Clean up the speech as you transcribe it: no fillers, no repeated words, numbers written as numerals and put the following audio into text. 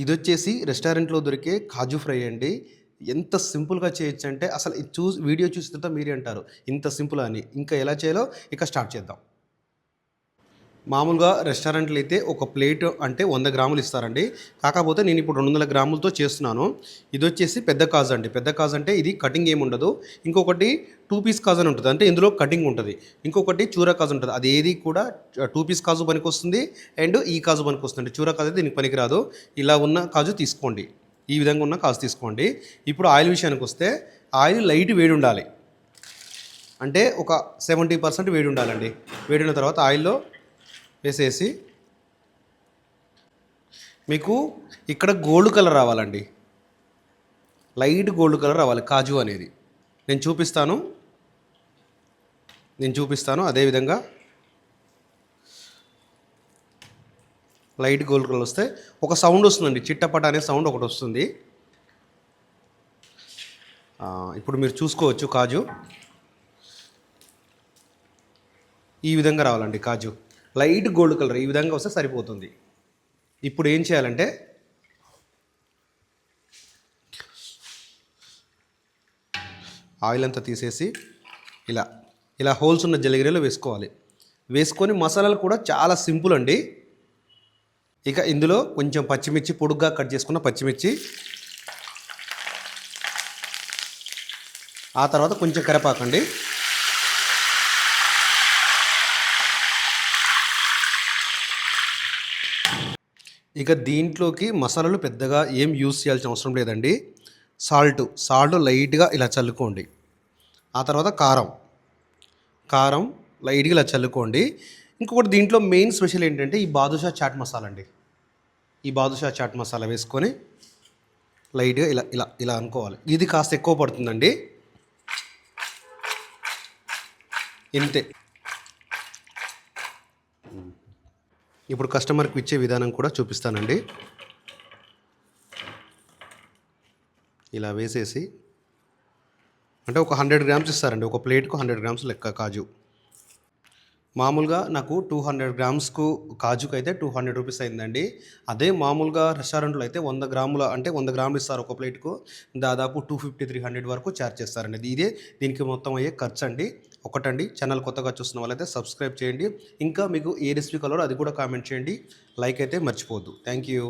ఇదొచ్చేసి రెస్టారెంట్‌లో దొరికే కాజు ఫ్రై అండి. ఎంత సింపుల్‌గా చేయొచ్చంటే అసలు ఇది వీడియో చూసిన తర్వాత మీరే అంటారు. ఇంత సింపులా అని. ఇంకా ఎలా చేయాలో ఇక స్టార్ట్ చేద్దాం. మామూలుగా రెస్టారెంట్‌లో అయితే ఒక ప్లేట్ అంటే 100 గ్రాములు ఇస్తారండి. కాకపోతే నేను ఇప్పుడు 200 గ్రాములతో చేస్తున్నాను. ఇదొచ్చేసి పెద్ద కాజు అండి. పెద్ద కాజు అంటే ఇది కటింగ్ ఏమి ఉండదు. ఇంకొకటి 2 పీస్ కాజు అని ఉంటది. అంటే ఇందులో కటింగ్ ఉంటది. ఇంకొకటి చూరా కాజు ఉంటది. అది ఏది కూడా 2 పీస్ కాజు పనికొస్తుంది. అండ్ ఈ కాజు పనికొస్తుంది. చూరా కాజు అయితే దీనికి పనికిరాదు. ఇలా ఉన్న కాజు తీసుకోండి. ఈ విధంగా ఉన్న కాజు తీసుకోండి. ఇప్పుడు ఆయిల్ విషయానికొస్తే ఆయిల్ లైట్ వేడి ఉండాలి. అంటే ఒక 70% వేడి ఉండాలండి. వేడిన తర్వాత ఆయిల్‌లో వేసేసి మీకు ఇక్కడ గోల్డ్ కలర్ రావాలండి. లైట్ గోల్డ్ కలర్ రావాలి కాజు అనేది. నేను చూపిస్తాను. అదేవిధంగా లైట్ గోల్డ్ కలర్ వస్తే ఒక సౌండ్ వస్తుందండి. చిట్టపట అనే సౌండ్ ఒకటి వస్తుంది. ఇప్పుడు మీరు చూసుకోవచ్చు కాజు ఈ విధంగా రావాలండి. కాజు లైట్ గోల్డ్ కలర్ ఈ విధంగా వస్తే సరిపోతుంది. ఇప్పుడు ఏం చేయాలంటే ఆయిల్ అంతా తీసేసి ఇలా హోల్స్ ఉన్న జలిగిరిలో వేసుకోవాలి. వేసుకొని మసాలాలు కూడా చాలా సింపుల్ అండి. ఇక ఇందులో కొంచెం పచ్చిమిర్చి పొడుగ్గా కట్ చేసుకున్న పచ్చిమిర్చి, ఆ తర్వాత కొంచెం కరివేపాకండి. ఇక దీంట్లోకి మసాలాలు పెద్దగా ఏం యూస్ చేయాల్సిన అవసరం లేదండి. సాల్ట్ లైట్గా ఇలా చల్లుకోండి. ఆ తర్వాత కారం లైట్గా ఇలా చల్లుకోండి. ఇంకొకటి దీంట్లో మెయిన్ స్పెషల్ ఏంటంటే ఈ బాదుషా చాట్ మసాలా అండి. ఈ బాదుషా చాట్ మసాలా వేసుకొని లైట్గా ఇలా అనుకోవాలి. ఇది కాస్త ఎక్కువ పడుతుందండి. ఇంతే. ఇప్పుడు కస్టమర్కి ఇచ్చే విధానం కూడా చూపిస్తానండి. ఇలా వేసేసి అంటే ఒక 100 గ్రామ్స్ ఇస్తారండి. ఒక ప్లేట్కు 100 గ్రామ్స్ లెక్క కాజు. మామూలుగా నాకు 200 గ్రామ్స్కు కాజుకు అయితే 200 రూపీస్ అయిందండి. అదే మామూలుగా రెస్టారెంట్లో అయితే 100 గ్రాముల అంటే 100 గ్రాములు ఇస్తారు ఒక ప్లేట్కు. దాదాపు 250, 300 వరకు ఛార్జ్ చేస్తారండి. దీనికి మొత్తం అయ్యే ఖర్చు అండి. ఒకటండి, ఛానల్ కొత్తగా చూస్తున్న వాళ్ళైతే సబ్స్క్రైబ్ చేయండి. ఇంకా మీకు ఏ రెసిపీ కావాలో అది కూడా కామెంట్ చేయండి. లైక్ అయితే మర్చిపోవద్దు. Thank you.